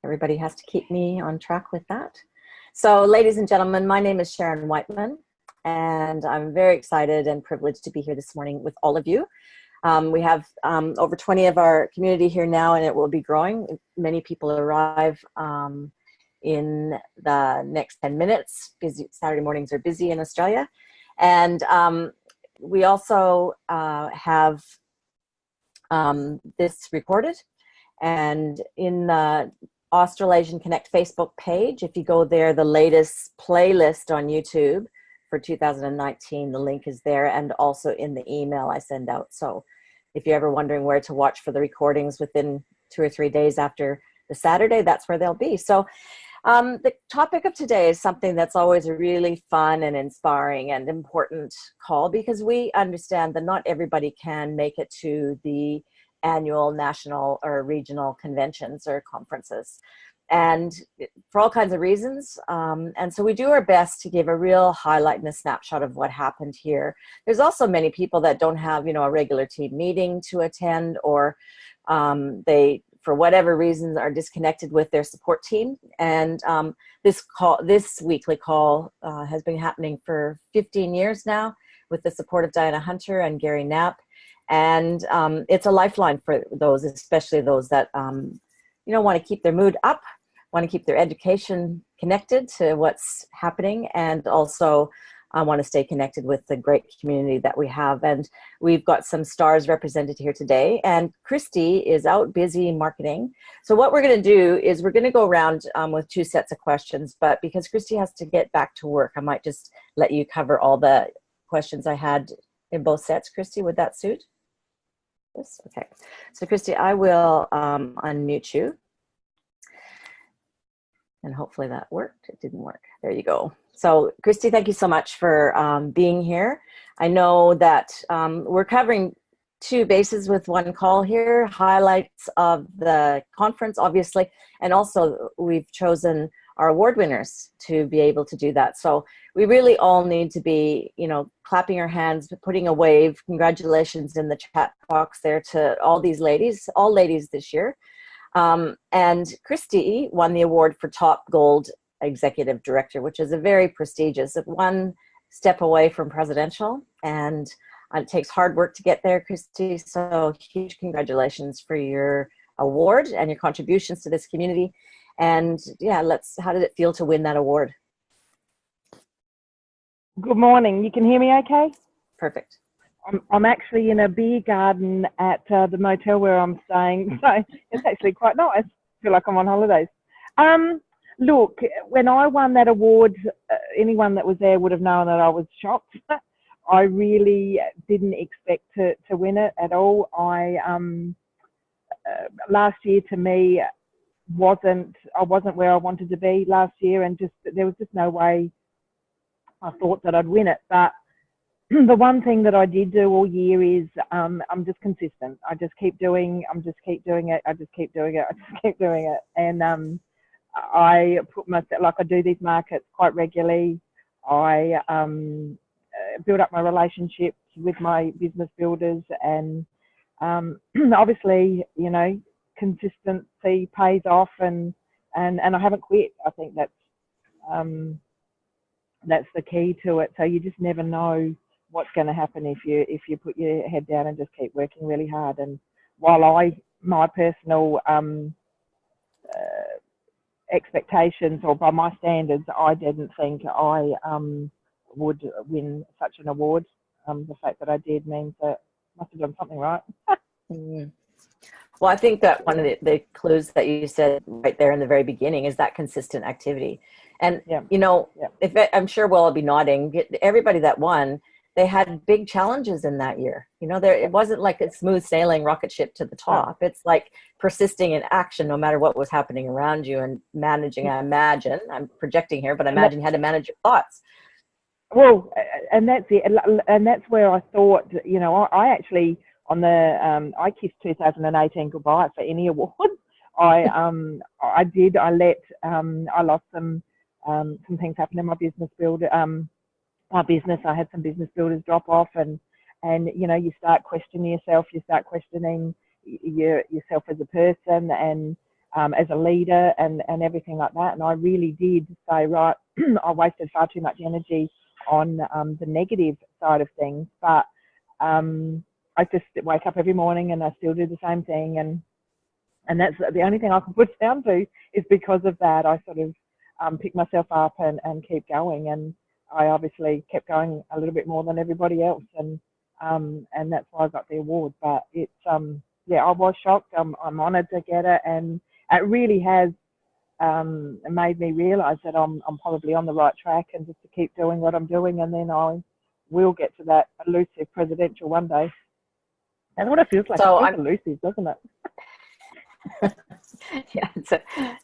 Everybody has to keep me on track with that. So, ladies and gentlemen, my name is Sharon Whiteman, and I'm very excited and privileged to be here this morning with all of you. We have over 20 of our community here now, and it will be growing. Many people arrive in the next 10 minutes. Saturday mornings are busy in Australia. And we also have this recorded. And in the Australasian Connect Facebook page, if you go there, the latest playlist on YouTube for 2019, the link is there, and also in the email I send out. So if you're ever wondering where to watch for the recordings within 2 or 3 days after the Saturday, that's where they'll be. So the topic of today is something that's always a really fun and inspiring and important call, because we understand that not everybody can make it to the annual national or regional conventions or conferences, and for all kinds of reasons. And so we do our best to give a real highlight and a snapshot of what happened here. There's also many people that don't have, a regular team meeting to attend, or they, for whatever reasons, are disconnected with their support team. And this weekly call has been happening for 15 years now with the support of Diana Hunter and Gary Knapp. And it's a lifeline for those, especially those that, want to keep their mood up, want to keep their education connected to what's happening, and also want to stay connected with the great community that we have. And we've got some stars represented here today, and Kristy is out busy marketing. So what we're going to do is we're going to go around with 2 sets of questions, but because Kristy has to get back to work, I might just let you cover all the questions I had in both sets. Kristy, would that suit? Yes. Okay. So Kristy, I will unmute you. And hopefully that worked. It didn't work. There you go. So Kristy, thank you so much for being here. I know that we're covering 2 bases with one call here, highlights of the conference, obviously, and also we've chosen our award winners to be able to do that. So we really all need to be, clapping our hands, putting a wave. Congratulations in the chat box there to all these ladies, all ladies this year. And Kristy won the award for Top Gold Executive Director, which is a very prestigious, one step away from presidential, and it takes hard work to get there, Kristy. So huge congratulations for your award and your contributions to this community. And yeah, how did it feel to win that award? Good morning. You can hear me okay? Perfect. I'm actually in a beer garden at the motel where I'm staying, so it's actually quite nice. I feel like I'm on holidays. Look, when I won that award, anyone that was there would have known that I was shocked. I really didn't expect to win it at all. Last year to me I wasn't where I wanted to be last year, and there was just no way I thought that I'd win it. But the one thing that I did do all year is I'm just consistent. I just keep doing it. And I put myself, like I do these markets quite regularly. I build up my relationships with my business builders, and obviously, consistency pays off, and I haven't quit. I think that's the key to it. So you just never know what's going to happen if you put your head down and just keep working really hard. And while my personal expectations, or by my standards, I didn't think I would win such an award. The fact that I did means that I must have done something right. Mm. Well, I think that one of the clues that you said right there in the very beginning is that consistent activity. And, I'm sure we'll all be nodding. Everybody that won, they had big challenges in that year. It wasn't like a smooth sailing rocket ship to the top. It's like persisting in action no matter what was happening around you, and managing, I imagine, I'm projecting here, but I imagine you had to manage your thoughts. Well, and that's it. And that's where I thought, I actually, on the I kissed 2018 goodbye for any award. I lost some things happen in my business I had some business builders drop off, and you start questioning yourself, you start questioning yourself as a person, and as a leader and everything like that. And I really did say, right, I wasted far too much energy on the negative side of things. But I just wake up every morning and I still do the same thing. And that's the only thing I can put down to is because of that. I sort of pick myself up and keep going. And I obviously kept going a little bit more than everybody else. And that's why I got the award. But it's, yeah, I was shocked. I'm honoured to get it. And it really has made me realise that I'm probably on the right track, and just to keep doing what I'm doing, and then I will get to that elusive presidential one day. That's what it feels like. So it's elusive, doesn't it? Yeah,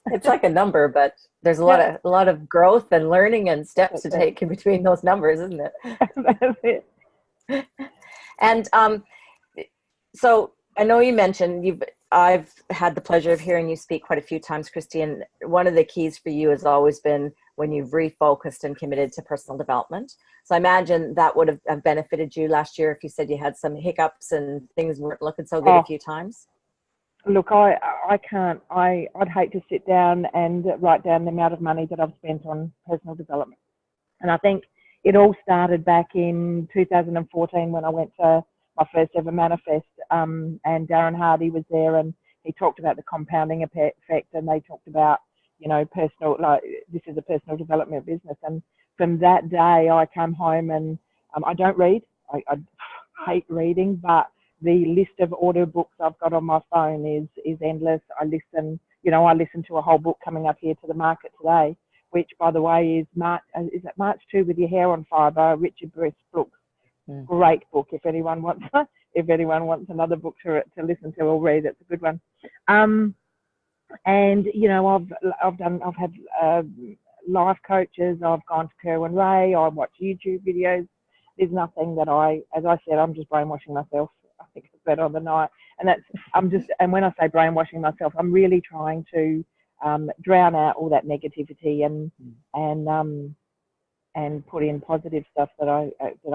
it's like a number, but there's a lot of growth and learning and steps to take in between those numbers, isn't it? That's it. And so I know you mentioned I've had the pleasure of hearing you speak quite a few times, Kristy, and one of the keys for you has always been when you've refocused and committed to personal development. So I imagine that would have benefited you last year if you said you had some hiccups and things weren't looking so good a few times. Look, I can't. I'd hate to sit down and write down the amount of money that I've spent on personal development. And I think it all started back in 2014 when I went to my first ever manifest, and Darren Hardy was there, and he talked about the compounding effect, and they talked about, you know, personal, like, this is a personal development business. And from that day, I come home and I don't read. I hate reading, but the list of audio books I've got on my phone is endless. I listen to a whole book coming up here to the market today, which, by the way, is March 2 with Your Hair on Fire by Richard Briss book. Great book. If anyone wants another book to listen to or read, it's a good one. And you know, I've had life coaches. I've gone to Kerwin Ray. I watch YouTube videos. There's nothing that as I said, I'm just brainwashing myself. I think it's better than I. And when I say brainwashing myself, I'm really trying to drown out all that negativity and put in positive stuff that I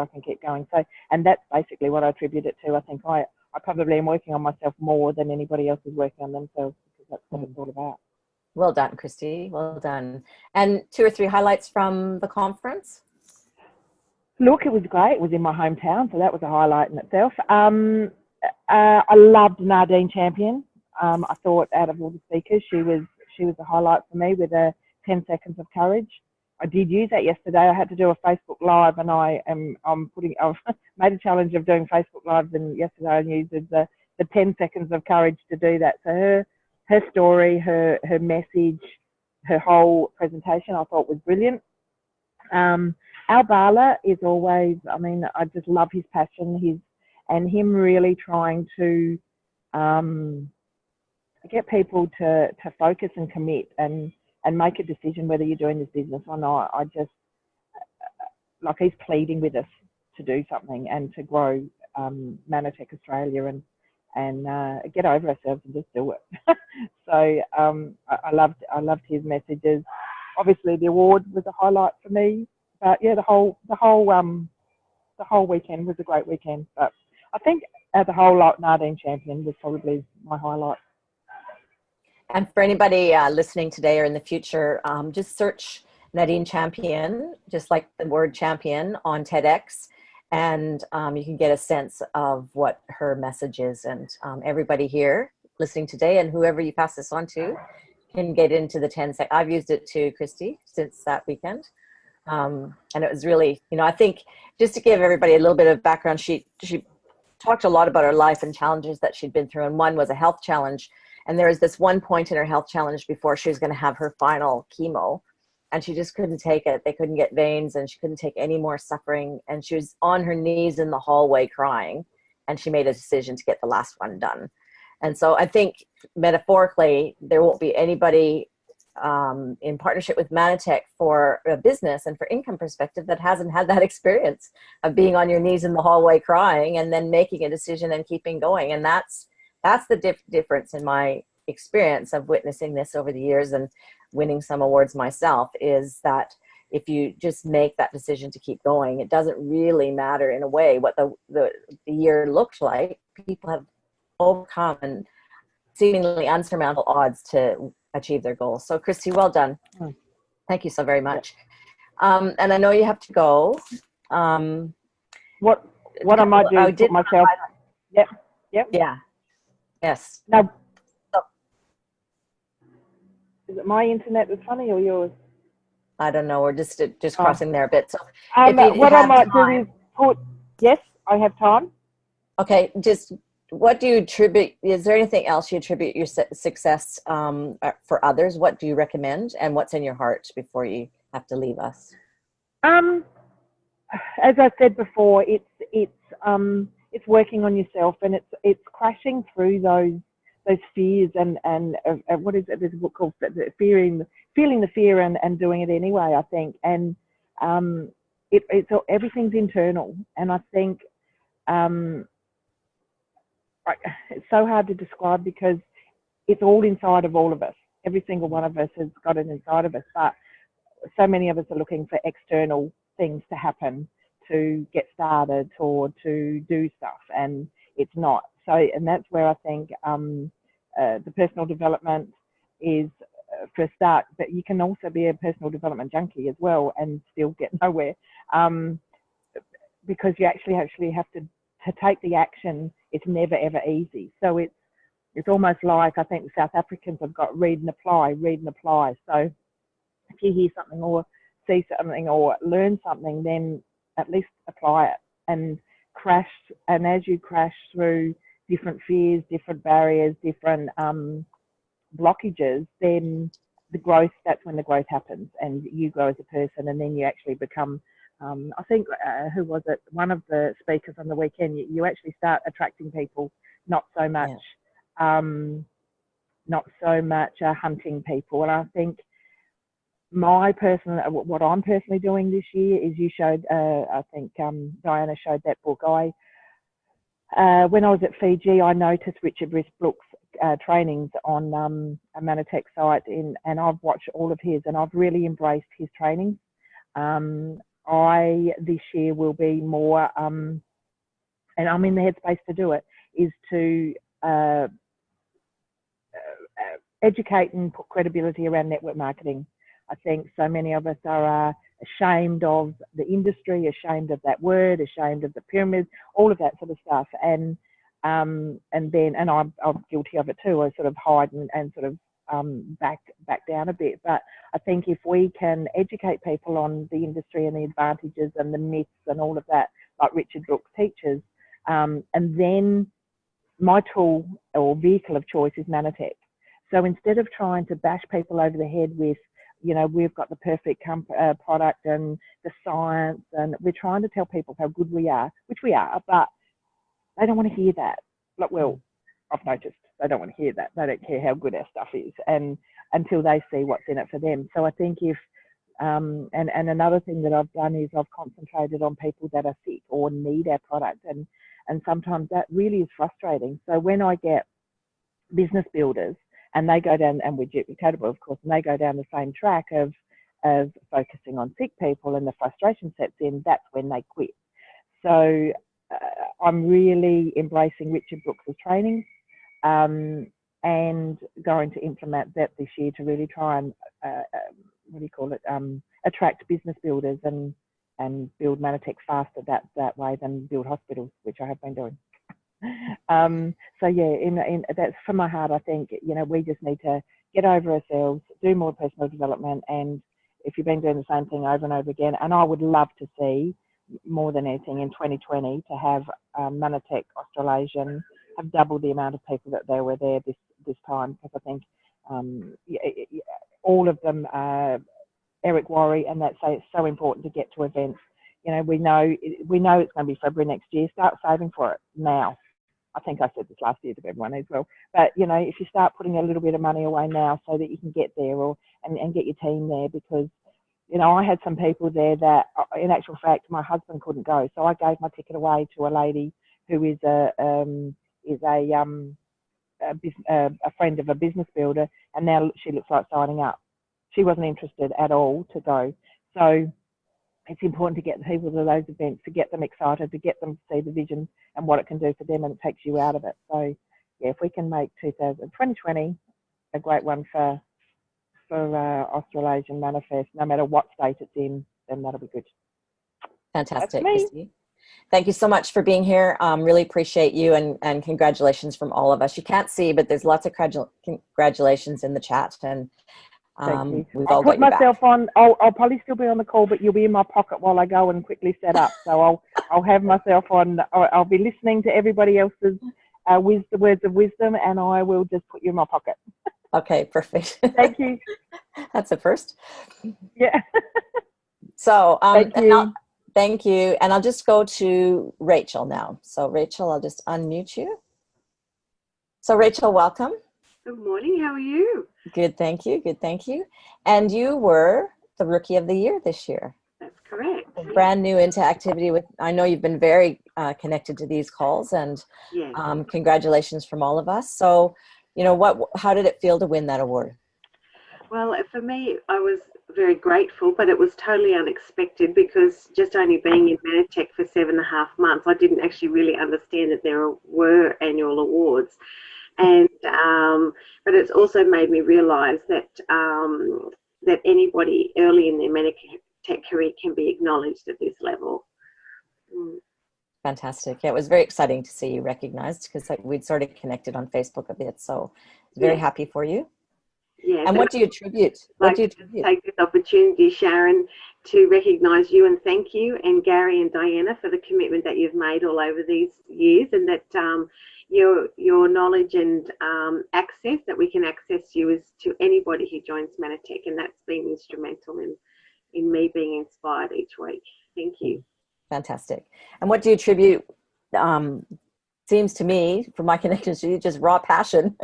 can keep going. So, and that's basically what I attribute it to. I think I probably am working on myself more than anybody else is working on themselves, because that's what it's all about. Well done, Kristy. Well done. And 2 or 3 highlights from the conference? Look, it was great. It was in my hometown, so that was a highlight in itself. I loved Nadine Champion. I thought out of all the speakers, she was a highlight for me with her 10 seconds of courage. I did use that yesterday. I had to do a Facebook Live, and I've made a challenge of doing Facebook Lives, and yesterday I used the 10 seconds of courage to do that. So her story, her message, her whole presentation, I thought was brilliant. Al Bala is always, I just love his passion, him really trying to get people to focus and commit and make a decision whether you're doing this business or not. I just, like, he's pleading with us to do something and to grow Manatech Australia and get over ourselves and just do it. So I loved his messages. Obviously, the award was a highlight for me, but yeah, the whole weekend was a great weekend. But I think as a whole lot, Nadine Champion was probably my highlight. And for anybody listening today or in the future, just search Nadine Champion, just like the word champion, on TEDx, and you can get a sense of what her message is. And everybody here listening today, and whoever you pass this on to, can get into the 10 seconds. I've used it too, Kristy, since that weekend. And it was really, I think, just to give everybody a little bit of background, she talked a lot about her life and challenges that she'd been through, and one was a health challenge. And there was this one point in her health challenge before she was going to have her final chemo, and she just couldn't take it. They couldn't get veins, and she couldn't take any more suffering. And she was on her knees in the hallway crying, and she made a decision to get the last one done. And so I think metaphorically, there won't be anybody in partnership with Manatech for a business and for income perspective that hasn't had that experience of being on your knees in the hallway crying and then making a decision and keeping going. And that's the difference in my experience of witnessing this over the years and winning some awards myself, is that if you just make that decision to keep going, it doesn't really matter in a way what the year looked like. People have overcome and seemingly unsurmountable odds to achieve their goals. So Kristy, well done. Thank you so very much. And I know you have to go. What I might do is put myself. Yep. Yeah. Yes. No. Is it my internet that's funny or yours? I don't know. We're just crossing there a bit. So what I might do is put. Yes, I have time. Okay. Just what do you attribute? Is there anything else you attribute your success for others? What do you recommend, and what's in your heart before you have to leave us? As I said before, it's working on yourself, and it's crashing through those fears and what is it? There's a book called Feeling the Fear and Doing It Anyway, I think. And everything's internal, and I think it's so hard to describe because it's all inside of all of us. Every single one of us has got it inside of us, but so many of us are looking for external things to happen to get started or to do stuff, and it's not. So, and that's where I think the personal development is for a start, but you can also be a personal development junkie as well and still get nowhere, because you actually have to take the action. It's never ever easy. So it's almost like, I think the South Africans have got read and apply. So if you hear something or see something or learn something, then at least apply it and crash. And as you crash through different fears, different barriers, different blockages, then that's when the growth happens and you grow as a person, and then you actually become, I think, who was it? One of the speakers on the weekend, you actually start attracting people, not so much hunting people. And I think what I'm personally doing this year is, you showed, I think Diana showed that book. When I was at Fiji, I noticed Richard Brooks' trainings on a Manatech site, and I've watched all of his, and I've really embraced his trainings. I this year will be more, and I'm in the headspace to do it, is to educate and put credibility around network marketing. I think so many of us are ashamed of the industry, ashamed of that word, ashamed of the pyramid, all of that sort of stuff. And I'm guilty of it too. I sort of hide and sort of back down a bit. But I think if we can educate people on the industry and the advantages and the myths and all of that, like Richard Brooks teaches, and then my tool or vehicle of choice is Manatech. So instead of trying to bash people over the head with, we've got the perfect product and the science, and we're trying to tell people how good we are, which we are, but they don't want to hear that. Well, I've noticed they don't want to hear that. They don't care how good our stuff is, and until they see what's in it for them. So I think if, and another thing that I've done is I've concentrated on people that are sick or need our product, and sometimes that really is frustrating. So when I get business builders, and they go down, and we're duplicatable, of course, and they go down the same track of focusing on sick people, and the frustration sets in, that's when they quit. So I'm really embracing Richard Brooks' training, and going to implement that this year to really try and, attract business builders and build Manatech faster that way than build hospitals, which I have been doing. So yeah, that's from my heart. I think, we just need to get over ourselves, do more personal development, and if you've been doing the same thing over and over again, and I would love to see, more than anything, in 2020 to have Manatech Australasian have double the amount of people that they were there this time, because I think all of them, Eric Worre, and that say it's so important to get to events. We know it's going to be February next year. Start saving for it now. I think I said this last year to everyone as well. But, if you start putting a little bit of money away now so that you can get there, and get your team there, because, I had some people there that, in actual fact, my husband couldn't go. So I gave my ticket away to a lady who is a friend of a business builder, and now she looks like signing up. She wasn't interested at all to go. So it's important to get people to those events, to get them excited, to get them to see the vision and what it can do for them, and it takes you out of it. So if we can make 2020 a great one for Australasian Manifest, no matter what state it's in, then that'll be good. Fantastic, Kristy. Thank you so much for being here. Really appreciate you, and congratulations from all of us. You can't see, but there's lots of congratulations in the chat, and thank you. we've I'll all put got myself on. I'll probably still be on the call, but you'll be in my pocket while I go and quickly set up. So I'll have myself on. I'll be listening to everybody else's words of wisdom, and I will just put you in my pocket. Okay, perfect. Thank you. That's a first. Yeah. So thank you. Thank you. And I'll just go to Rachel now. So Rachel, I'll just unmute you. So Rachel, welcome. Good morning. How are you? Good, thank you. Good, thank you. And you were the Rookie of the Year this year. That's correct. Brand new into activity with, I know you've been very connected to these calls, and yes. Congratulations from all of us. So, you know, how did it feel to win that award? Well, for me, I was very grateful, but it was totally unexpected because just only being in Manatech for 7.5 months, I didn't actually really understand that there were annual awards. And but it's also made me realise that that anybody early in their Manatech career can be acknowledged at this level. Fantastic. Yeah, it was very exciting to see you recognized, because we'd sort of connected on Facebook a bit. So very happy for you. Yeah. And what do you attribute? What do you attribute? Take this opportunity, Sharon, to recognise you and thank you, and Gary and Diana for the commitment that you've made all over these years, and that your knowledge and access, that we can access you is to anybody who joins Manatech, and that's been instrumental in me being inspired each week. Thank you. Fantastic. And what do you attribute? Seems to me, from my connections to you, just raw passion.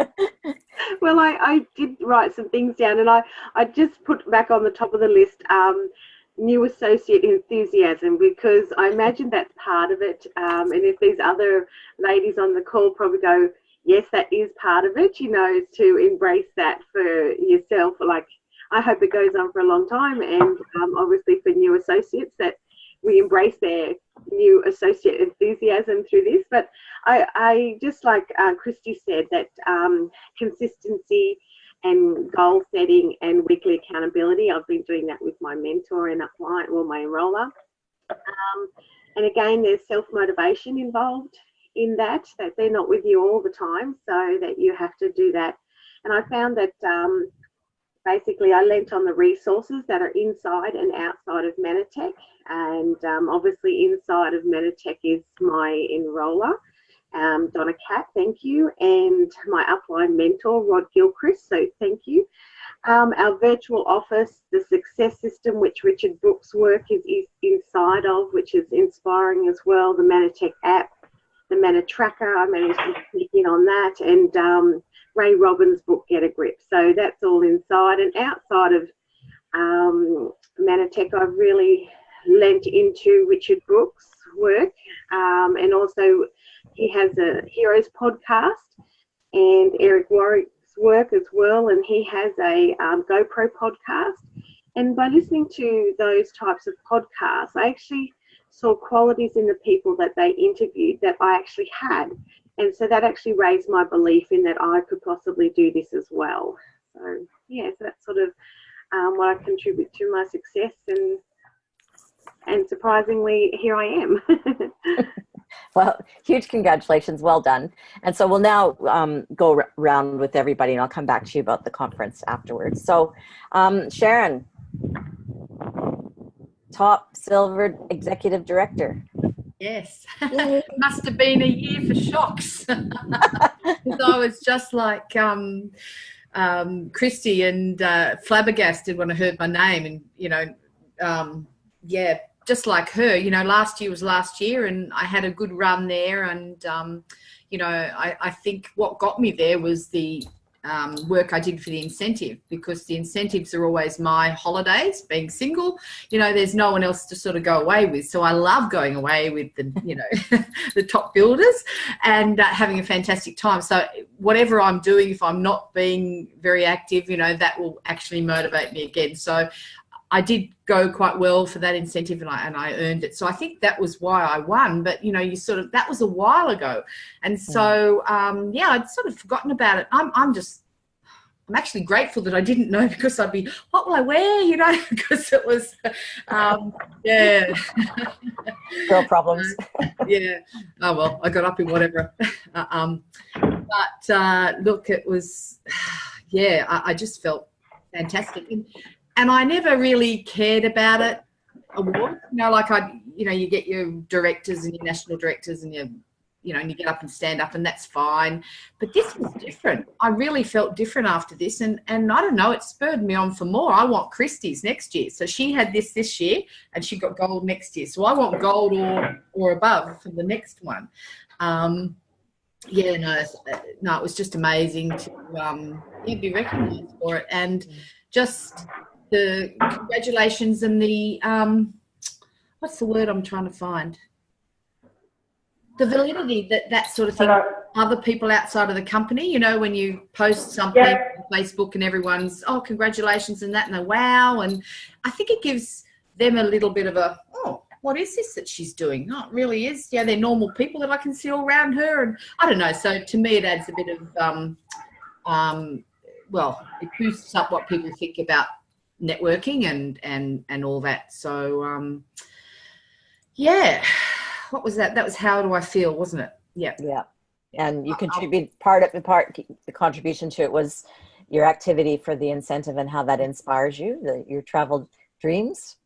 Well, I did write some things down, and I just put back on the top of the list new associate enthusiasm, because I imagine that's part of it. And if these other ladies on the call probably go, yes, that is part of it, you know, to embrace that for yourself. Like, I hope it goes on for a long time, and obviously for new associates, that we embrace their new associate enthusiasm through this. But I just like Kristy said, that consistency and goal setting and weekly accountability, I've been doing that with my mentor and my enroller. And again, there's self-motivation involved in that they're not with you all the time, so that you have to do that. And I found that basically I lent on the resources that are inside and outside of Manatech. And obviously inside of Manatech is my enroller, Donna Cat, thank you, and my upline mentor, Rod Gilchrist, so thank you. Our virtual office, the success system, which Richard Brooks' work is inside of, which is inspiring as well, the Manatech app, the Mana Tracker, I managed to sneak in on that, and Ray Robbins' book, Get a Grip. So that's all inside. And outside of Manatech, I've really lent into Richard Brooks' work, and also he has a Heroes podcast, and Eric Warwick's work as well, and he has a GoPro podcast. And by listening to those types of podcasts, I actually saw qualities in the people that they interviewed that I actually had. And so that actually raised my belief in that I could possibly do this as well. So, yeah, so that's sort of what I contribute to my success, and surprisingly, here I am. Well, huge congratulations. Well done. And so we'll now go around with everybody, and I'll come back to you about the conference afterwards. So, Sharon, top silver executive director. Yes, must have been a year for shocks. Because I was just like Kristy, and flabbergasted when I heard my name, and yeah, just like her. You know, last year was last year, and I had a good run there, and I think what got me there was the work I did for the incentive, because the incentives are always my holidays. Being single, there's no one else to sort of go away with, so I love going away with the the top builders and having a fantastic time. So whatever I'm doing, if I'm not being very active, that will actually motivate me again. So I did go quite well for that incentive, and I earned it. So I think that was why I won. But you know, that was a while ago, and so I'd sort of forgotten about it. I'm actually grateful that I didn't know, because I'd be, what will I wear? You know, because it was, Girl problems. Yeah. Oh well, I got up in whatever. Look, it was, I just felt fantastic, and I never really cared about it. Award, you know, like you get your directors and your national directors and and you get up and stand up, and that's fine. But this was different. I really felt different after this, and I don't know, it spurred me on for more. I want Christy's next year. So she had this year, and she got gold next year. So I want gold or above for the next one. It was just amazing to be recognised for it, and just the congratulations and the what's the word I'm trying to find? The validity that sort of thing. Hello. Other people outside of the company, you know, when you post something on Facebook and everyone's, oh, congratulations and that, and wow. And I think it gives them a little bit of a, oh, what is this that she's doing? No, it really is. Yeah, they're normal people that I can see all around her. And I don't know. So to me, it adds a bit of, it boosts up what people think about networking and all that. So, what was that? That was How Do I Feel, wasn't it? Yeah. Yeah. And you contribute, the contribution to it was your activity for the incentive and how that inspires you, your travel dreams.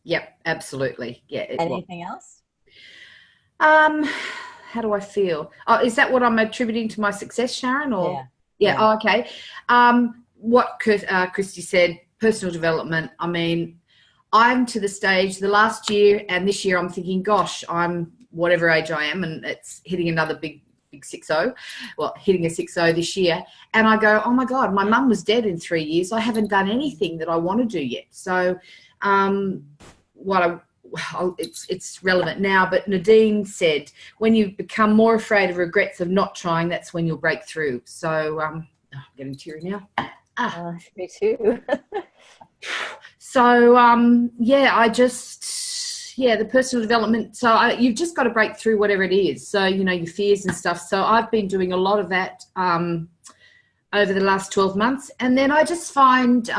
Yep, absolutely. Yeah. Anything else? How do I feel? Oh, is that what I'm attributing to my success, Sharon? Or yeah. Oh, okay. What Kristy said, personal development. I mean, I'm to the stage the last year and this year I'm thinking, gosh, I'm whatever age I am, and it's hitting another big 6-0. Well, hitting a 6-0 this year. And I go, oh my God, my mum was dead in 3 years. I haven't done anything that I want to do yet. So it's relevant now, but Nadine said, when you become more afraid of regrets of not trying, that's when you'll break through. So I'm getting teary now. Me too. So, the personal development. So you've just got to break through whatever it is. So, you know, your fears and stuff. So I've been doing a lot of that over the last 12 months. And then I just find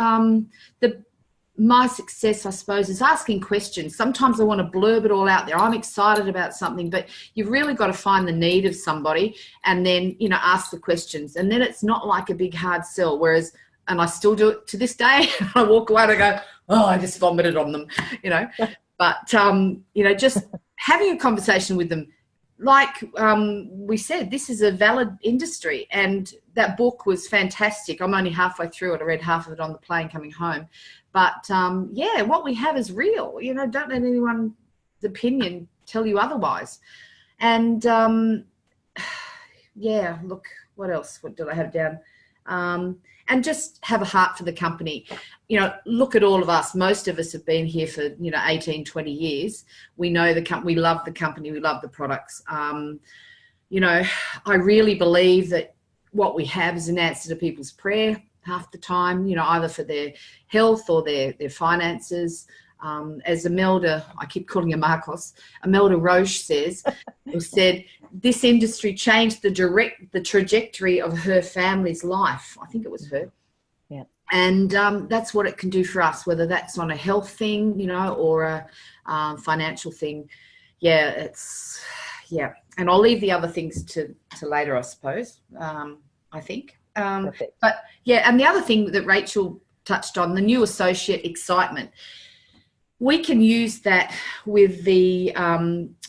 my success, I suppose, is asking questions. Sometimes I want to blurb it all out there. I'm excited about something, but you've really got to find the need of somebody and then, you know, ask the questions. And then it's not like a big hard sell, whereas, and I still do it to this day. I walk away and I go, oh, I just vomited on them, you know. But, you know, just having a conversation with them. Like we said, this is a valid industry, and that book was fantastic. I'm only halfway through it. I read half of it on the plane coming home. But, what we have is real. You know, don't let anyone's opinion tell you otherwise. And, look, what else? What did I have down? And just have a heart for the company. You know, look at all of us. Most of us have been here for, 18, 20 years. We know we love the company. We love the products. I really believe that what we have is an answer to people's prayer half the time, either for their health or their finances. As Imelda, I keep calling her Marcos, Imelda Roche said, this industry changed the trajectory of her family's life. I think it was her. Yeah. And that's what it can do for us, whether that's on a health thing, or a financial thing. Yeah, and I'll leave the other things to later, I suppose, I think. But yeah, and the other thing that Rachel touched on, the new associate excitement. We can use that with the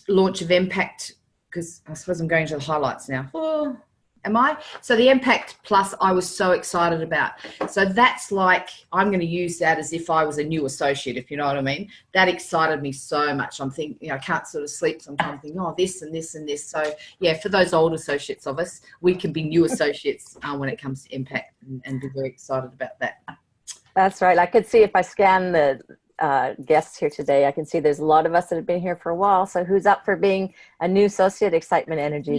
launch of Impact, because I suppose I'm going to the highlights now. Oh, am I? So the Impact Plus, I was so excited about. So that's like, I'm going to use that as if I was a new associate, if you know what I mean. That excited me so much. I'm thinking, I can't sort of sleep. So I'm kind of thinking, this and this and this. So yeah, for those old associates of us, we can be new associates when it comes to Impact and be very excited about that. That's right. I could see if I scan the guests here today, I can see there's a lot of us that have been here for a while. So who's up for being a new associate excitement energy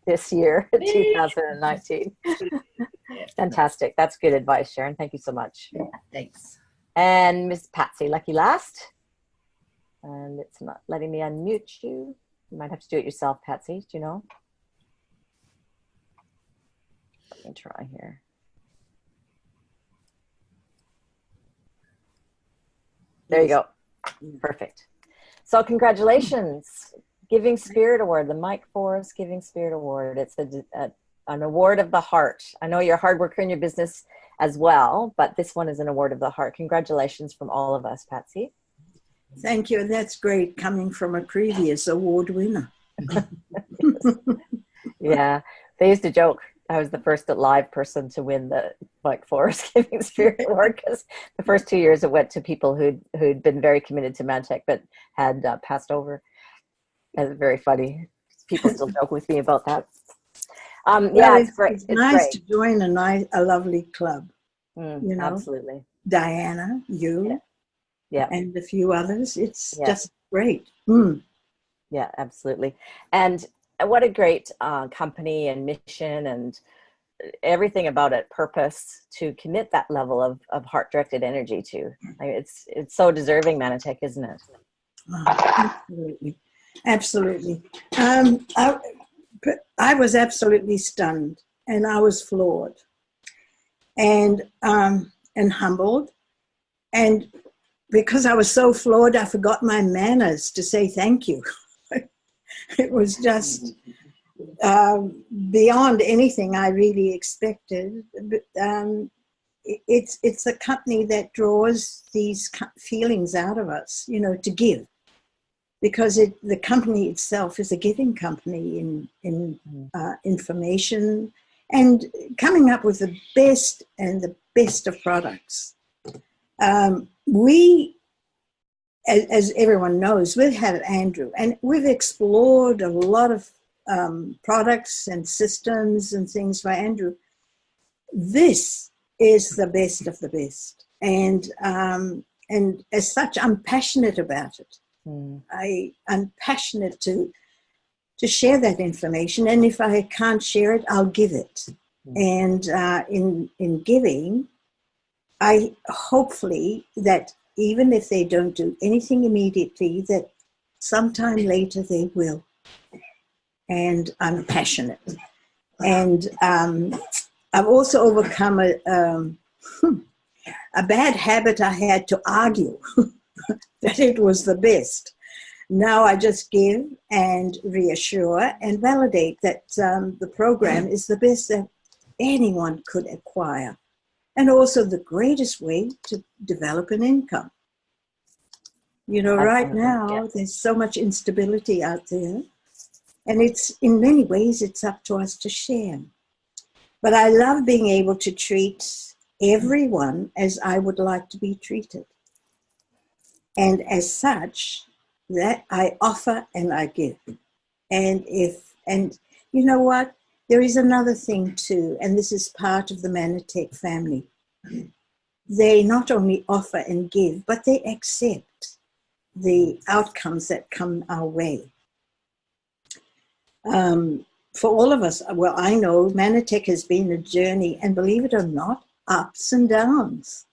this year, 2019? Fantastic. That's good advice, Sharon. Thank you so much. Thanks. And Miss Patsy, lucky last. And it's not letting me unmute you. You might have to do it yourself, Patsy. Do you know? Let me try here. There you go. Perfect. So congratulations. Giving Spirit Award, the Mike Forrest Giving Spirit Award. It's an award of the heart. I know you're a hard worker in your business as well, but this one is an award of the heart. Congratulations from all of us, Patsy. Thank you. That's great coming from a previous award winner. Yeah, they used to joke I was the first live person to win the Mike Forrest Giving Spirit Award, because the first 2 years it went to people who'd been very committed to Mantech but had passed over. That's very funny. People still joke with me about that. Yeah, it's great. It's nice to join a lovely club. You know, absolutely. Diana, you, yeah, and a few others. It's just great. Yeah, absolutely. And what a great company and mission and everything about it, purpose, to commit that level of heart-directed energy to. I mean, it's so deserving, Mantech, isn't it? Absolutely. Absolutely. I was absolutely stunned, and I was floored and humbled. And because I was so floored, I forgot my manners to say thank you. It was just beyond anything I really expected. It's a company that draws these feelings out of us, you know, to give. Because the company itself is a giving company in information and coming up with the best of products. We, as everyone knows, we've had Andrew, and we've explored a lot of products and systems and things by Andrew. This is the best of the best, and as such, I'm passionate about it. I'm passionate to share that information, and if I can't share it, I'll give it. And in giving, I hopefully that even if they don't do anything immediately, that sometime later they will. And I'm passionate. And I've also overcome a bad habit I had to argue that it was the best. Now I just give and reassure and validate that the program is the best that anyone could acquire, and also the greatest way to develop an income. You know, right now there's so much instability out there, and it's in many ways it's up to us to share. But I love being able to treat everyone as I would like to be treated. And as such, that I offer and I give. And you know what? There is another thing too, and this is part of the Mantech family. They not only offer and give, but they accept the outcomes that come our way. For all of us, well, I know Mantech has been a journey, and believe it or not, ups and downs.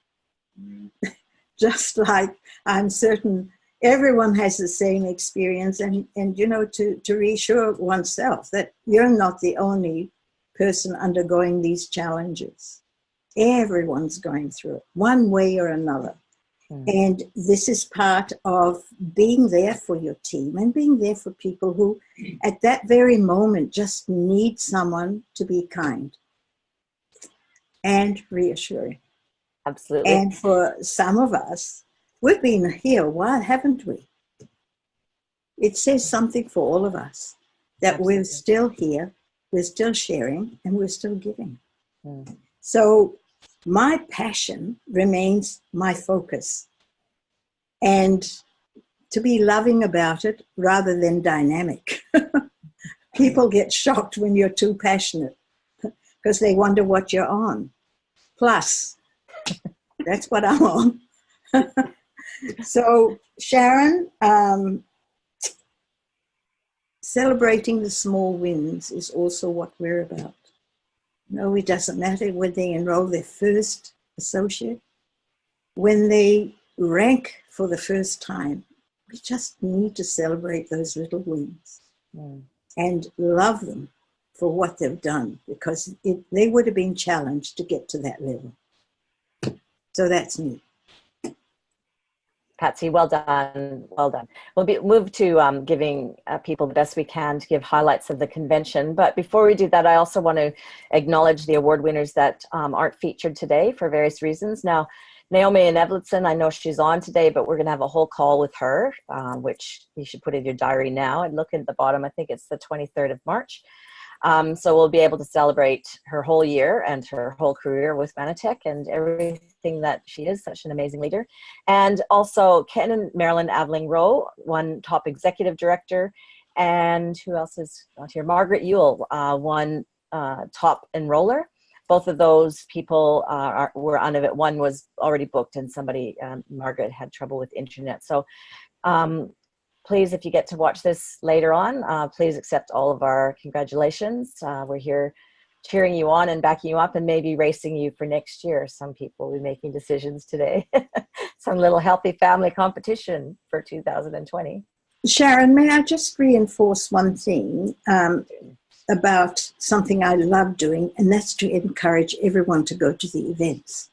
Just like I'm certain everyone has the same experience, and you know, to reassure oneself that you're not the only person undergoing these challenges. Everyone's going through it, one way or another. And this is part of being there for your team and being there for people who at that very moment just need someone to be kind and reassuring. Absolutely. And for some of us, we've been here a while, haven't we? It says something for all of us that Absolutely. We're still here, we're still sharing, and we're still giving. So my passion remains my focus, and to be loving about it rather than dynamic. People get shocked when you're too passionate because they wonder what you're on. Plus, that's what I'm on. So, Sharon, celebrating the small wins is also what we're about. No, it doesn't matter when they enroll their first associate, when they rank for the first time, we just need to celebrate those little wins and love them for what they've done, because they would have been challenged to get to that level. So that's me. Patsy, well done, well done. We'll move to giving people the best we can to give highlights of the convention. But before we do that, I also want to acknowledge the award winners that aren't featured today for various reasons. Now, Naomi and Evelyn, I know she's on today, but we're going to have a whole call with her, which you should put in your diary now and look at the bottom. I think it's the 23rd of March. So we'll be able to celebrate her whole year and her whole career with Manatech and everything that she is, such an amazing leader. And also Ken and Marilyn Aveling-Rowe, one top executive director. And who else is not here? Margaret Ewell, one top enroller. Both of those people were on it. One was already booked and somebody, Margaret, had trouble with internet. So please, if you get to watch this later on, please accept all of our congratulations. We're here cheering you on and backing you up and maybe racing you for next year. Some people will be making decisions today. Some little healthy family competition for 2020. Sharon, may I just reinforce one thing about something I love doing, and that's to encourage everyone to go to the events.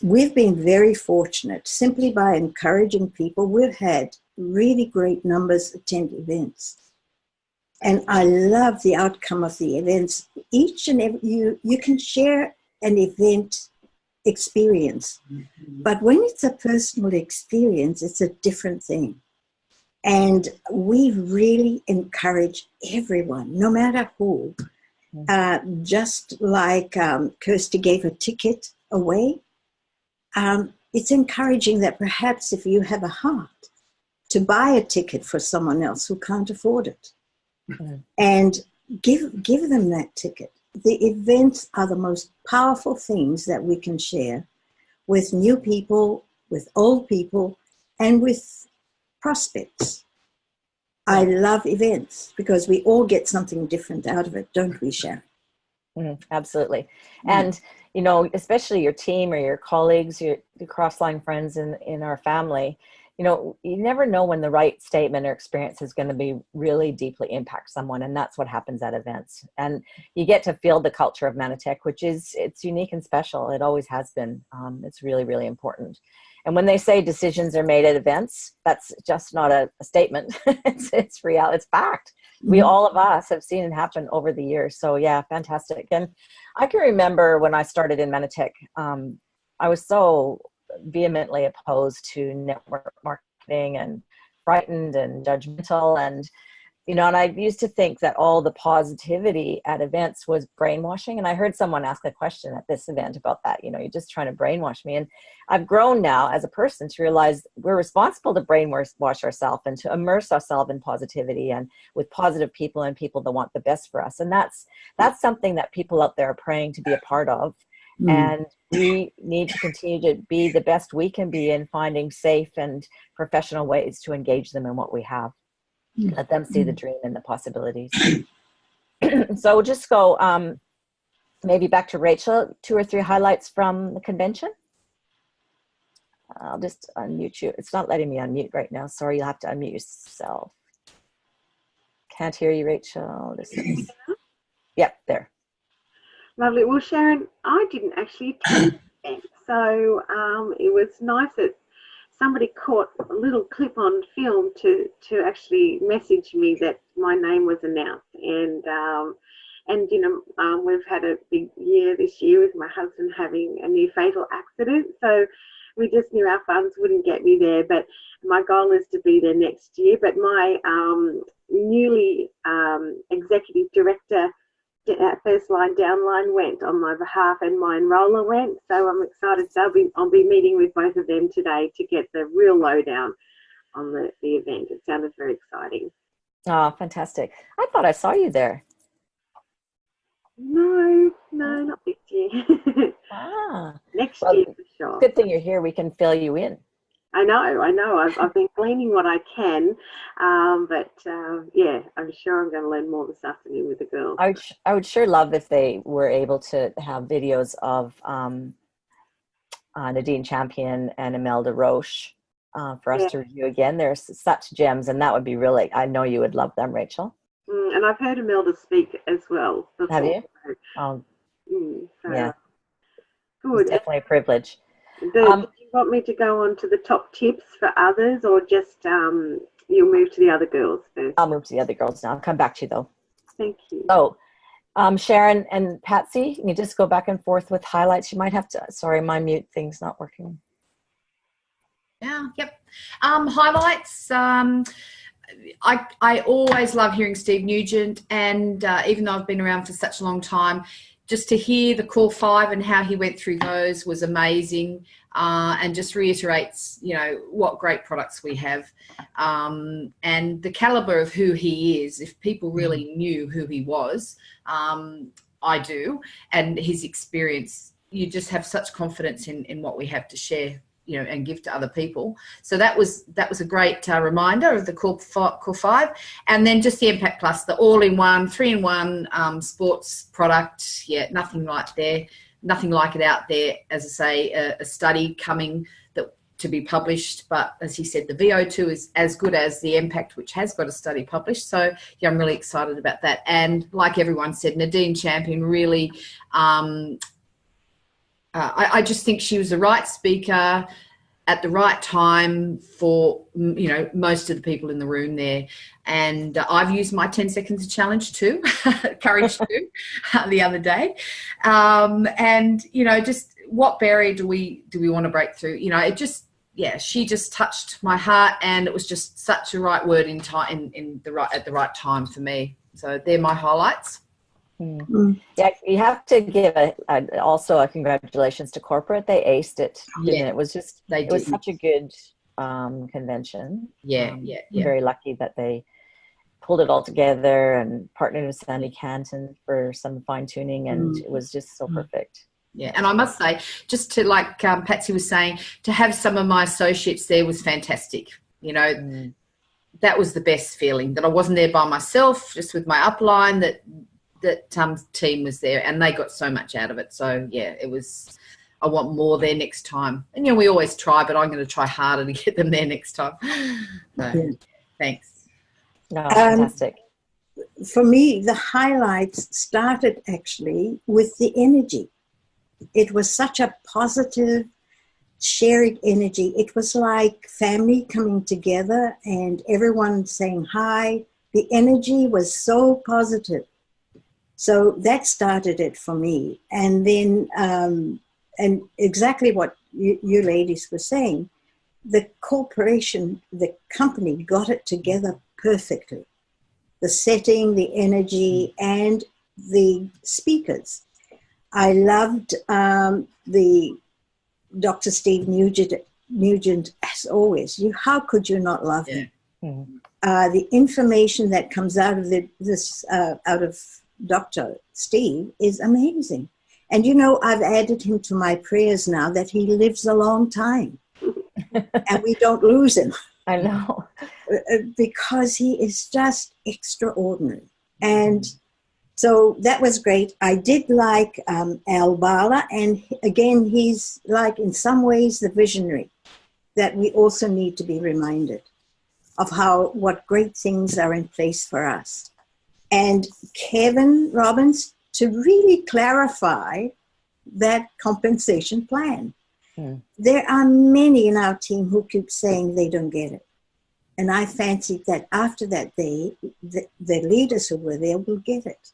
We've been very fortunate simply by encouraging people. We've had really great numbers attend events. And I love the outcome of the events. Each and every, you can share an event experience, but when it's a personal experience, it's a different thing. And we really encourage everyone, no matter who, just like Kirsty gave a ticket away, it's encouraging that perhaps if you have a heart to buy a ticket for someone else who can't afford it, and give them that ticket. The events are the most powerful things that we can share with new people, with old people, and with prospects. I love events because we all get something different out of it, don't we, Sharon? Absolutely. And, you know, especially your team or your colleagues, your cross-line friends in our family, you know, you never know when the right statement or experience is going to be really deeply impact someone. And that's what happens at events. And you get to feel the culture of Manatech, which it's unique and special. It always has been. It's really, really important. And when they say decisions are made at events, that's just not a statement. it's real. It's fact. We, all of us, have seen it happen over the years. So yeah, fantastic. And I can remember when I started in Manatech, I was so vehemently opposed to network marketing and frightened and judgmental. And, you know, and I used to think that all the positivity at events was brainwashing. And I heard someone ask a question at this event about that. You know, you're just trying to brainwash me. And I've grown now as a person to realize we're responsible to brainwash ourselves and to immerse ourselves in positivity and with positive people and people that want the best for us. And that's something that people out there are praying to be a part of. And we need to continue to be the best we can be in finding safe and professional ways to engage them in what we have. Let them see the dream and the possibilities. So we'll just go maybe back to Rachel, 2 or 3 highlights from the convention. I'll just unmute you. It's not letting me unmute right now. Sorry, you'll have to unmute yourself. Can't hear you, Rachel. Yep, there. Lovely. Well, Sharon, I didn't actually attend the event, so it was nice that somebody caught a little clip on film to actually message me that my name was announced. And you know, we've had a big year this year with my husband having a near fatal accident, so we just knew our funds wouldn't get me there. But my goal is to be there next year. But my newly executive director, first line downline, went on my behalf, and my enroller went, so I'm excited. So I'll be meeting with both of them today to get the real lowdown on the event. It sounded very exciting. Oh, fantastic. I thought I saw you there. No, not this year. Next year for sure. Good thing you're here. We can fill you in. I know. I've been gleaning what I can, but yeah, I'm sure I'm going to learn more this afternoon with the girls. I would sure love if they were able to have videos of Nadine Champion and Imelda Roche for us Yeah. to review again. There's such gems, and that would be really, I know you would love them, Rachel. And I've heard Imelda speak as well before. Have you? So, Yeah. good. It's definitely a privilege. Do you want me to go on to the top tips for others, or just you'll move to the other girls first? I'll move to the other girls now. I'll come back to you, though. Thank you. So, Sharon and Patsy, you just go back and forth with highlights. You might have to, sorry, my mute thing's not working. Yeah, yep. Highlights. I always love hearing Steve Nugent, and even though I've been around for such a long time, just to hear the core 5 and how he went through those was amazing, and just reiterates, you know, what great products we have, and the caliber of who he is. If people really knew who he was, I do, and his experience, you just have such confidence in what we have to share, you know, and give to other people. So that was a great reminder of the core 5, and then just the Impact Plus, the all-in-one, 3-in-1 sports product. Yeah, nothing like it out there. As I say, a study coming to be published, but as he said, the VO2 is as good as the Impact, which has got a study published. So yeah, I'm really excited about that. And like everyone said, Nadine Champion really, I just think she was the right speaker at the right time for, you know, most of the people in the room there. And I've used my 10 seconds challenge too, courage too, the other day. And, you know, just what barrier do we want to break through? You know, it just, yeah, she just touched my heart, and it was just such a right word at the right time for me. So they're my highlights. Yeah, you have to give also a congratulations to corporate. They aced it. Yeah, it was just it was such a good convention. Yeah. Very lucky that they pulled it all together and partnered with Sandy Canton for some fine tuning, and it was just so perfect. Yeah, and I must say, just to, like Patsy was saying, to have some of my associates there was fantastic. You know, that was the best feeling, that I wasn't there by myself, just with my upline, that team was there, and they got so much out of it. So yeah, it was, I want more there next time. And you know, we always try, but I'm going to try harder to get them there next time. So thanks. No, fantastic. For me, the highlights started actually with the energy. It was such a positive, shared energy. It was like family coming together and everyone saying hi. The energy was so positive. So that started it for me. And then, and exactly what you ladies were saying, the corporation, the company got it together perfectly. The setting, the energy, and the speakers. I loved the Dr. Steve Nugent, as always. How could you not love him? The information that comes out of out of Dr. Steve is amazing. And, you know, I've added him to my prayers now that he lives a long time and we don't lose him. I know. Because he is just extraordinary. And so that was great. I did like Al Bala, and again, he's like in some ways the visionary that we also need to be reminded of what great things are in place for us. And Kevin Robbins to really clarify that compensation plan. There are many in our team who keep saying they don't get it. And I fancied that after that day, the leaders who were there will get it.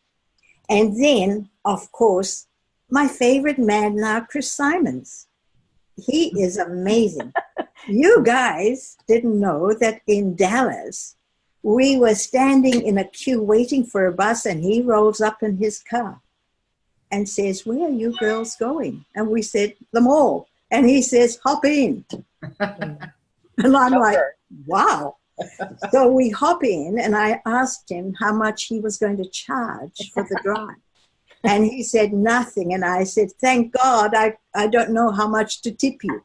And then, of course, my favorite man now, Chris Simons. He is amazing. You guys didn't know that in Dallas, we were standing in a queue waiting for a bus, and he rolls up in his car and says, "Where are you girls going?" And we said, "The mall." And he says, "Hop in." And I'm like, wow. So we hop in, and I asked him how much he was going to charge for the drive. And he said nothing. And I said, "Thank God, I don't know how much to tip you."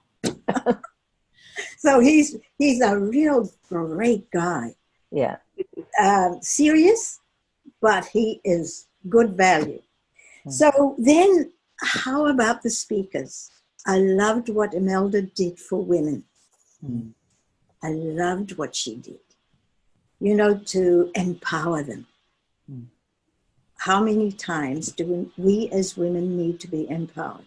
So he's a real great guy. Yeah. Serious, but he is good value. So then how about the speakers? I loved what Imelda did for women. Mm. I loved what she did, you know, to empower them. Mm. How many times do we as women need to be empowered?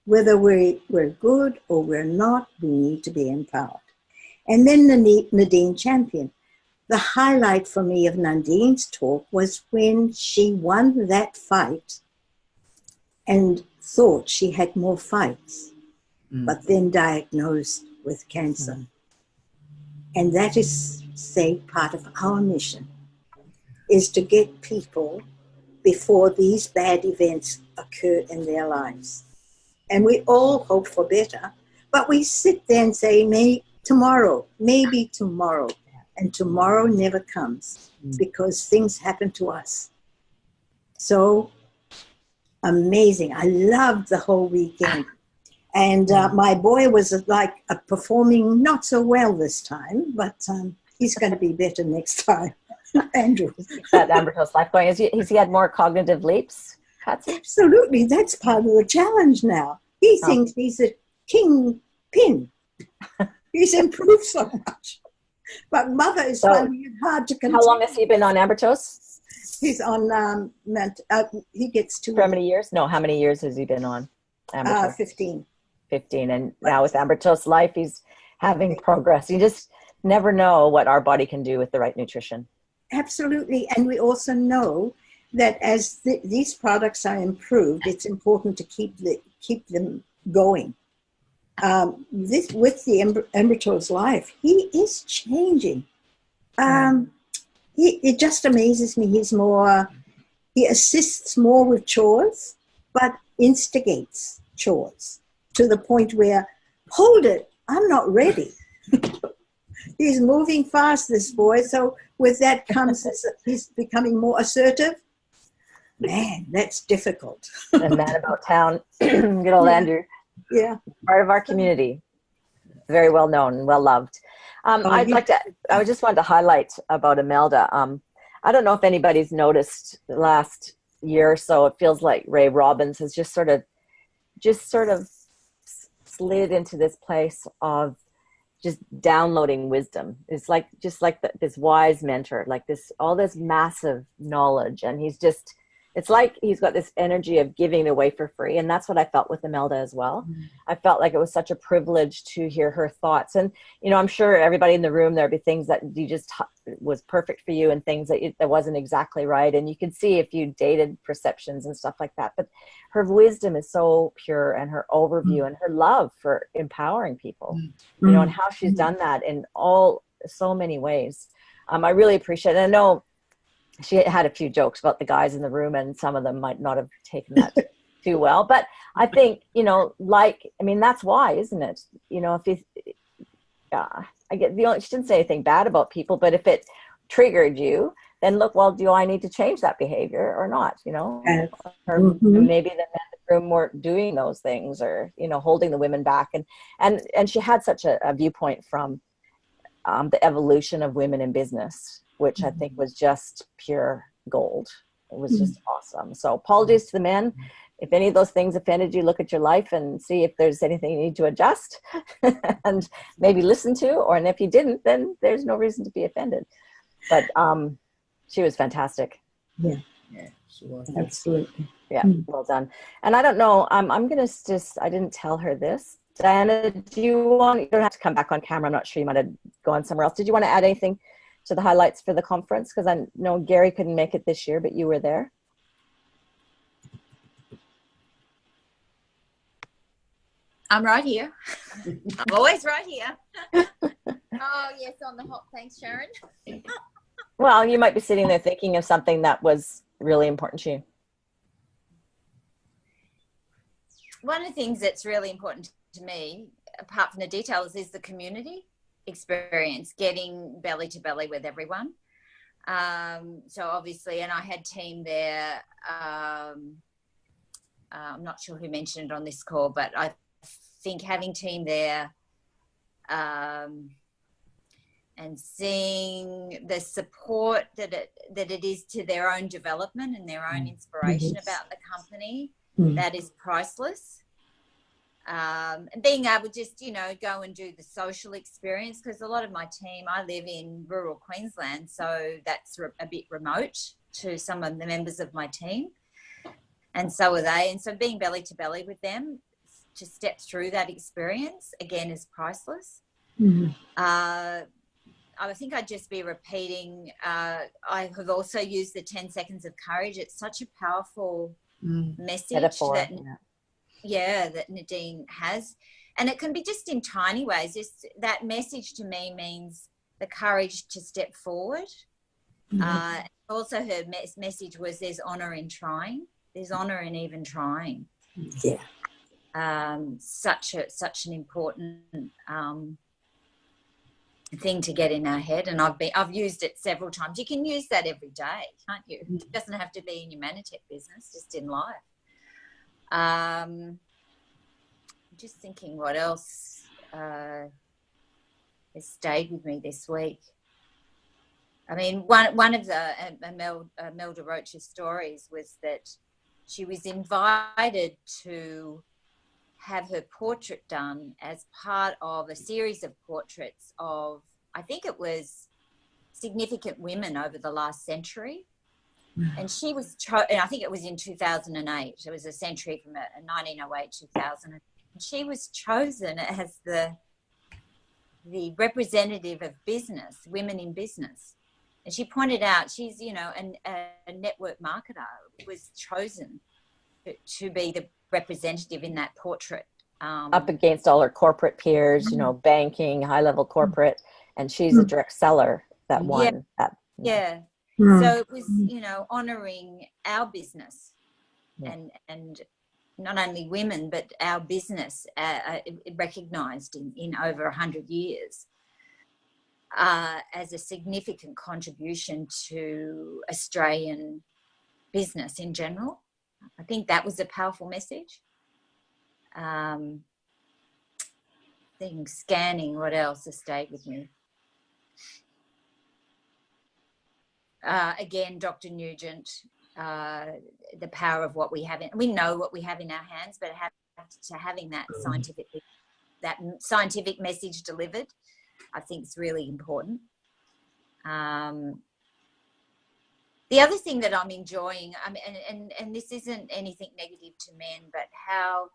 Whether we're good or we're not, we need to be empowered. And then Nadine Champion. The highlight for me of Nadine's talk was when she won that fight and thought she had more fights, but then diagnosed with cancer. And that is, say, part of our mission, is to get people before these bad events occur in their lives. And we all hope for better, but we sit there and say, maybe tomorrow, and tomorrow never comes because things happen to us. So amazing. I loved the whole weekend. And my boy was like performing not so well this time, but he's going to be better next time. Andrew. That Amber Toast Life going. Has he had more cognitive leaps, Patsy? Absolutely. That's part of the challenge now. He thinks he's a kingpin. He's improved so much. But Mother is finding it hard to continue. How long has he been on Amber Toast? He's on, he gets to... For how many years? No, how many years has he been on Amber Toast? 15. 15. And now with Amber Toast Life, he's having progress. You just never know what our body can do with the right nutrition. Absolutely. And we also know that as these products are improved, it's important to keep them going. With the Amber Toast Life, he is changing. It just amazes me. He assists more with chores, but instigates chores to the point where, hold it, I'm not ready. He's moving fast, this boy. So with that comes, he's becoming more assertive. Man, that's difficult. The man about town, good old Andrew. Yeah. Part of our community. Very well known and well loved. I just wanted to highlight about Imelda. I don't know if anybody's noticed the last year or so, it feels like Ray Robbins has just sort of slid into this place of just downloading wisdom. It's like this wise mentor, like all this massive knowledge, and it's like he's got this energy of giving it away for free. And that's what I felt with Imelda as well. I felt like it was such a privilege to hear her thoughts. And, you know, I'm sure everybody in the room, there'd be things that you just was perfect for you and things that wasn't exactly right. And you could see if you dated perceptions and stuff like that. But her wisdom is so pure, and her overview and her love for empowering people, you know, and how she's done that in so many ways. I really appreciate it. And I know she had a few jokes about the guys in the room, and some of them might not have taken that too well. But I think, you know, that's why, isn't it? You know, if she didn't say anything bad about people, but if it triggered you, then look, well, do I need to change that behavior or not? You know, or maybe the men in the room weren't doing those things, or, you know, holding the women back. And she had such a viewpoint from the evolution of women in business, which I think was just pure gold. It was just awesome. So apologies to the men. If any of those things offended you, look at your life and see if there's anything you need to adjust and maybe listen to, and if you didn't, then there's no reason to be offended. But she was fantastic. Yeah, sure. Absolutely. Yeah, well done. And I don't know, I'm going to I didn't tell her this. Diana, you don't have to come back on camera. I'm not sure, you might have gone somewhere else. Did you want to add anything to the highlights for the conference? Because I know Gary couldn't make it this year, but you were there. I'm right here. I'm always right here. Oh, yes, on the hop. Thanks, Sharon. Well, you might be sitting there thinking of something that was really important to you. One of the things that's really important to me, apart from the details, is the community experience, getting belly to belly with everyone. So obviously, and I had team there. I'm not sure who mentioned it on this call, but I think having team there and seeing the support that it is to their own development and their own inspiration about the company, that is priceless. And being able to just, you know, go and do the social experience, because a lot of my team, I live in rural Queensland, so that's a bit remote to some of the members of my team, and so are they. And so being belly to belly with them to step through that experience, again, is priceless. Mhm. I think I'd just be repeating, I have also used the 10 seconds of courage. It's such a powerful message Metaphor, that, yeah. that Nadine has. And it can be just in tiny ways. Just that message to me means the courage to step forward. Also her message was there's honour in trying. There's honour in even trying. Yeah. Such an important thing to get in our head, and I've used it several times. You can use that every day, can't you? It doesn't have to be in your Manitech business, just in life. I'm just thinking what else has stayed with me this week. I mean, one of the Melda Roach's stories was that she was invited to have her portrait done as part of a series of portraits of, I think it was significant women over the last century. And she was, and I think it was in 2008. It was a century from 1908, 2000. And she was chosen as the representative of business, women in business. And she pointed out she's, you know, a network marketer, was chosen to be the representative in that portrait. Up against all her corporate peers, you know, banking, high-level corporate, and she's a direct seller that won. Yeah. Mm. So it was, you know, honouring our business and not only women, but our business recognised in over 100 years as a significant contribution to Australian business in general. I think that was a powerful message. Scanning, what else has stayed with me? Again, Dr. Nugent, the power of what we have. We know what we have in our hands, but having that scientific message delivered, I think is really important. The other thing that I'm enjoying, I mean, and this isn't anything negative to men, but how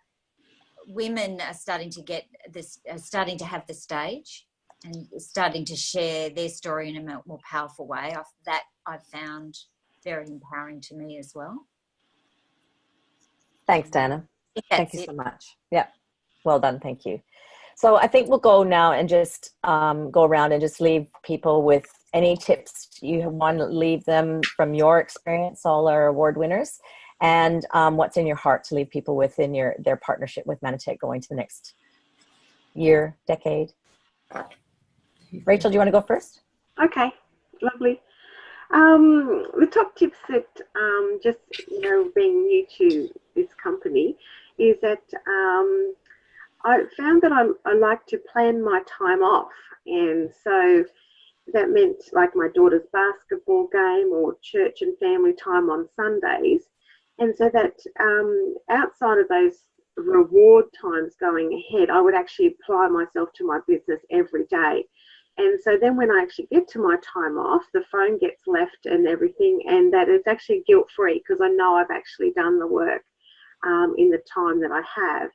women are starting to get this, starting to have the stage and starting to share their story in a more powerful way. I've found very empowering to me as well. Thanks, Dana. Thank you so much. Yeah, well done. Thank you. So I think we'll go now and just go around and just leave people with any tips you want to leave them from your experience, all our award winners, and what's in your heart to leave people with in their partnership with Manitech going to the next year, decade. Rachel, do you want to go first? Okay, lovely. The top tips that just, you know, being new to this company is that I found that I like to plan my time off, and so that meant like my daughter's basketball game or church and family time on Sundays, and so that outside of those reward times going ahead, I would actually apply myself to my business every day. And so then when I actually get to my time off, the phone gets left and everything, and that it's actually guilt-free because I know I've actually done the work in the time that I have.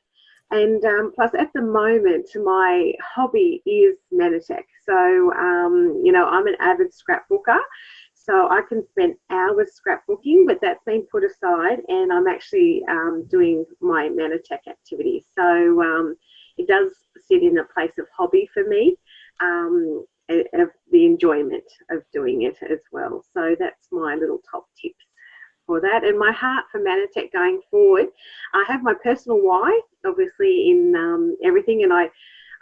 And plus at the moment, my hobby is Manitech. So, you know, I'm an avid scrapbooker. So I can spend hours scrapbooking, but that's been put aside and I'm actually doing my Manitech activities. So it does sit in a place of hobby for me, of the enjoyment of doing it as well. So that's my little top tips for that. And my heart for Manitech going forward, I have my personal why, obviously, in everything. And I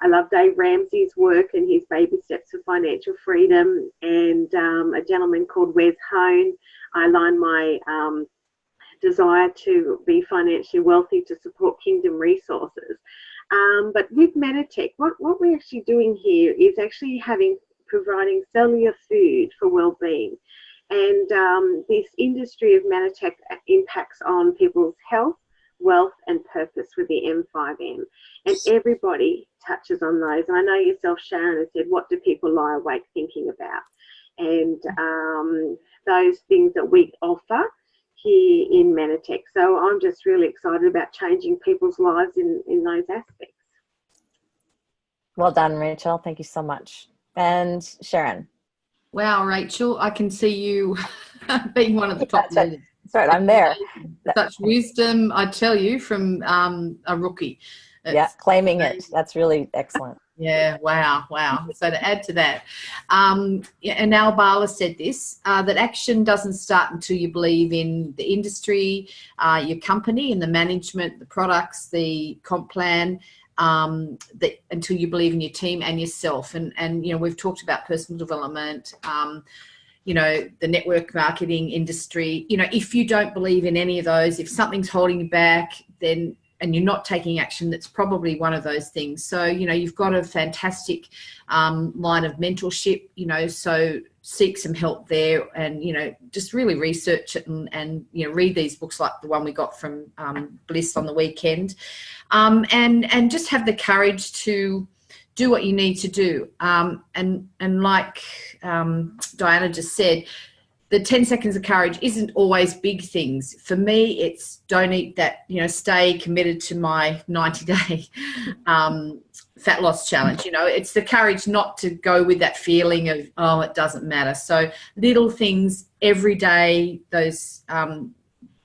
love Dave Ramsey's work and his baby steps for financial freedom, and a gentleman called Wes Hone. I align my desire to be financially wealthy to support Kingdom Resources. But with Manitech, what we're actually doing here is actually providing cellular food for well-being. And this industry of Manitech impacts on people's health, wealth and purpose with the M5M. And everybody touches on those. And I know yourself, Sharon, has said, what do people lie awake thinking about? And those things that we offer here in Manatech. So I'm just really excited about changing people's lives in those aspects. Well done, Rachel. Thank you so much. And Sharon. Wow, Rachel, I can see you being one of the top leaders. That's right, I'm there. Such wisdom, I tell you, from a rookie. Yeah, claiming it. That's really excellent. Yeah, wow. So to add to that, and Al Bala said this, that action doesn't start until you believe in the industry, your company and the management, the products, the comp plan, until you believe in your team and yourself. And you know, we've talked about personal development, you know, the network marketing industry. You know, if you don't believe in any of those, if something's holding you back, then and you're not taking action, that's probably one of those things. So, you know, you've got a fantastic line of mentorship, you know, so seek some help there and, you know, just really research it and you know, read these books like the one we got from Bliss on the weekend, and just have the courage to do what you need to do. And like Diana just said, the 10 seconds of courage isn't always big things. For me, it's don't eat that, you know, stay committed to my 90-day fat loss challenge. You know, it's the courage not to go with that feeling of, oh, it doesn't matter. So little things every day, those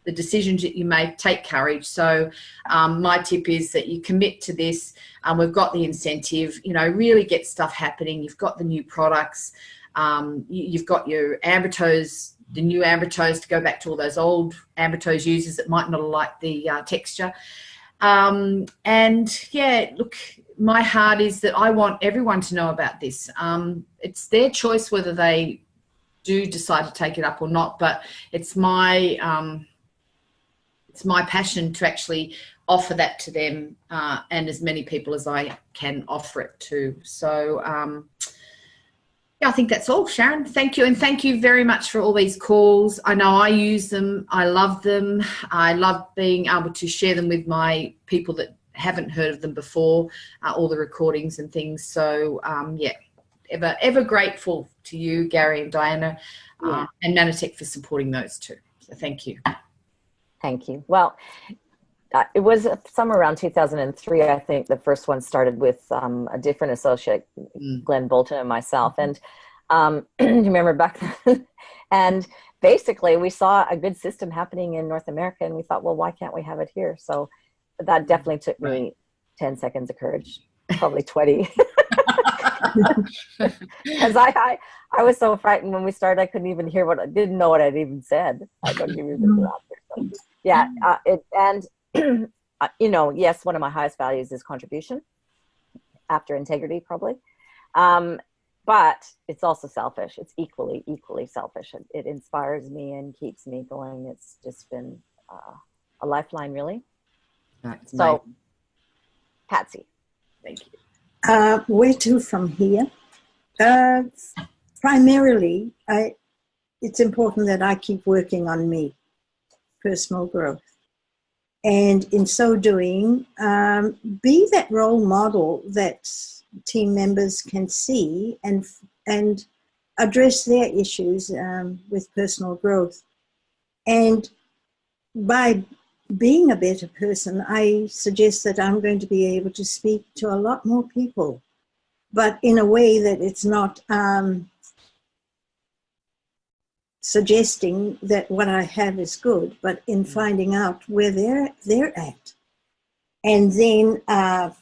the decisions that you make, take courage. So my tip is that you commit to this. We've got the incentive, you know, really get stuff happening. You've got the new products. You've got your Ambertoes, the new Ambertoes, to go back to all those old Ambertoes users that might not like the texture. And yeah, look, my heart is that I want everyone to know about this. It's their choice whether they do decide to take it up or not, but it's my passion to actually offer that to them and as many people as I can offer it to. So yeah, I think that's all, Sharon. Thank you. And thank you very much for all these calls. I know I use them. I love them. I love being able to share them with my people that haven't heard of them before, all the recordings and things. So, yeah, ever grateful to you, Gary and Diana, and Manatech for supporting those too. So thank you. Thank you. Well, it was somewhere around 2003, I think. The first one started with a different associate, Glenn Bolton and myself. And you remember back then? And basically, we saw a good system happening in North America, and we thought, well, why can't we have it here? So that definitely took me 10 seconds of courage, probably 20. Because I was so frightened when we started, I couldn't even hear didn't know what I'd even said. I don't even remember that. So, yeah, you know, yes, one of my highest values is contribution after integrity, probably. But it's also selfish. It's equally selfish. It inspires me and keeps me going. It's just been a lifeline, really. That's so, amazing. Patsy. Thank you. Where to from here? Primarily, it's important that I keep working on me, personal growth. And in so doing, be that role model that team members can see and address their issues with personal growth. And by being a better person, I suggest that I'm going to be able to speak to a lot more people, but in a way that it's not suggesting that what I have is good, but in finding out where they're at, and then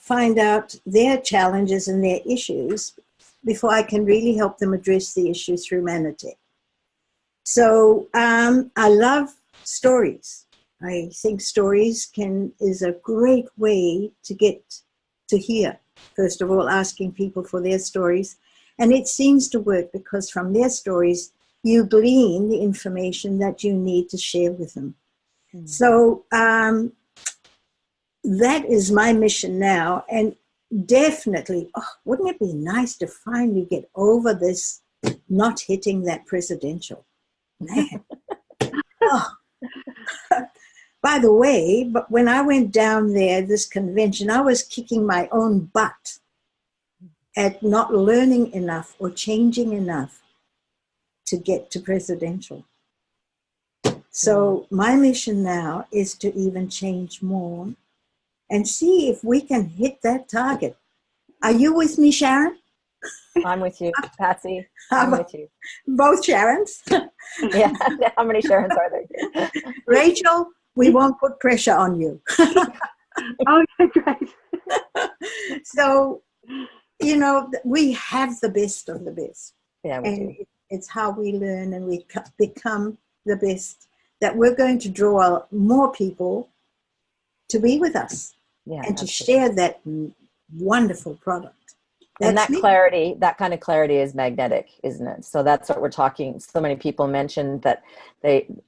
find out their challenges and their issues before I can really help them address the issue through Manatech. So I love stories. I think stories is a great way to get to hear. First of all, asking people for their stories. And it seems to work because from their stories, you glean the information that you need to share with them. Mm-hmm. So that is my mission now. And definitely, wouldn't it be nice to finally get over this not hitting that presidential? Man. By the way, but when I went down there, this convention, I was kicking my own butt at not learning enough or changing enough to get to presidential. So my mission now is to even change more and see if we can hit that target. Are you with me, Sharon? I'm with you, Patsy. I'm with you. Both Sharons. Yeah. How many Sharons are there? Rachel, we won't put pressure on you. Okay, great. So, you know, we have the best of the best. Yeah, we And do. it's how we learn and we become the best, that we're going to draw more people to be with us and to share that wonderful product. And that clarity, that kind of clarity is magnetic, isn't it? So that's what we're talking. So many people mentioned that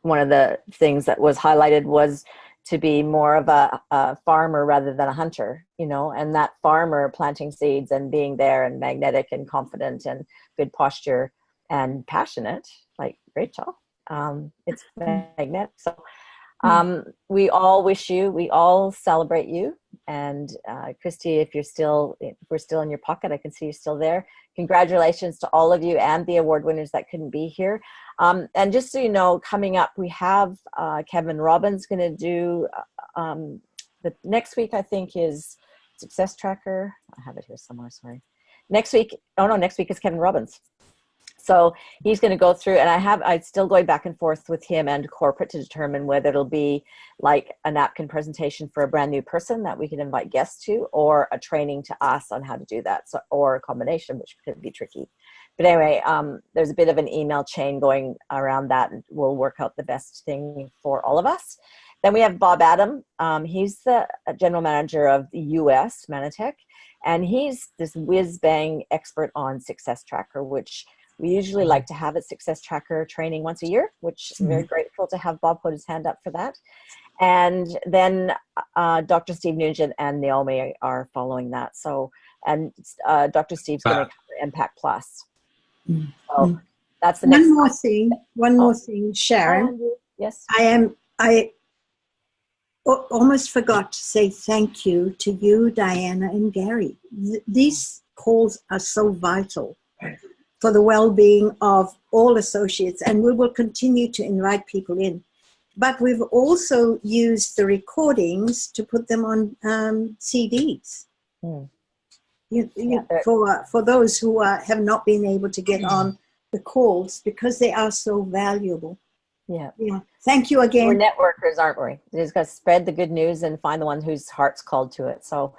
one of the things that was highlighted was to be more of a farmer rather than a hunter, you know, and that farmer planting seeds and being there and magnetic and confident and good posture and passionate, like Rachel, it's magnetic. So we all wish you, we all celebrate you. And Kristy, if we're still in your pocket, I can see you're still there. Congratulations to all of you and the award winners that couldn't be here. And just so you know, coming up, we have Kevin Robbins going to do the next week, I think, is Success Tracker. I have it here somewhere, sorry. Next week is Kevin Robbins. So he's going to go through, and I'm still going back and forth with him and corporate to determine whether it'll be like a napkin presentation for a brand new person that we can invite guests to, or a training to us on how to do that, so, or a combination, which could be tricky. But anyway, there's a bit of an email chain going around that, and we'll work out the best thing for all of us. Then we have Bob Adam. He's the general manager of the US Manatech, and he's this whiz-bang expert on Success Tracker, which we usually like to have a Success Tracker training once a year, which I'm very grateful to have Bob put his hand up for that. And then Dr. Steve Nugent and Naomi are following that. So, and Dr. Steve's going to cover Impact Plus. So that's the next. One more thing, Sharon. Yes. I almost forgot to say thank you to you, Diana and Gary. These calls are so vital for the well-being of all associates, and we will continue to invite people in. But we've also used the recordings to put them on CDs. For those who have not been able to get on the calls, because they are so valuable. Yeah. Thank you again. We're networkers, aren't we? We just got to spread the good news and find the one whose heart's called to it. So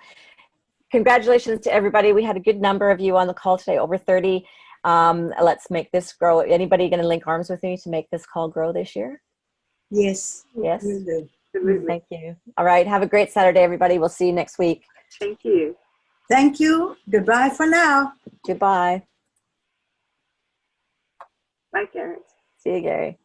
congratulations to everybody. We had a good number of you on the call today, over 30. Let's make this grow. Anybody going to link arms with me to make this call grow this year? Yes. Yes. We do. Thank you. All right. Have a great Saturday, everybody. We'll see you next week. Thank you. Thank you. Goodbye for now. Goodbye. Bye, Gary. See you, Gary.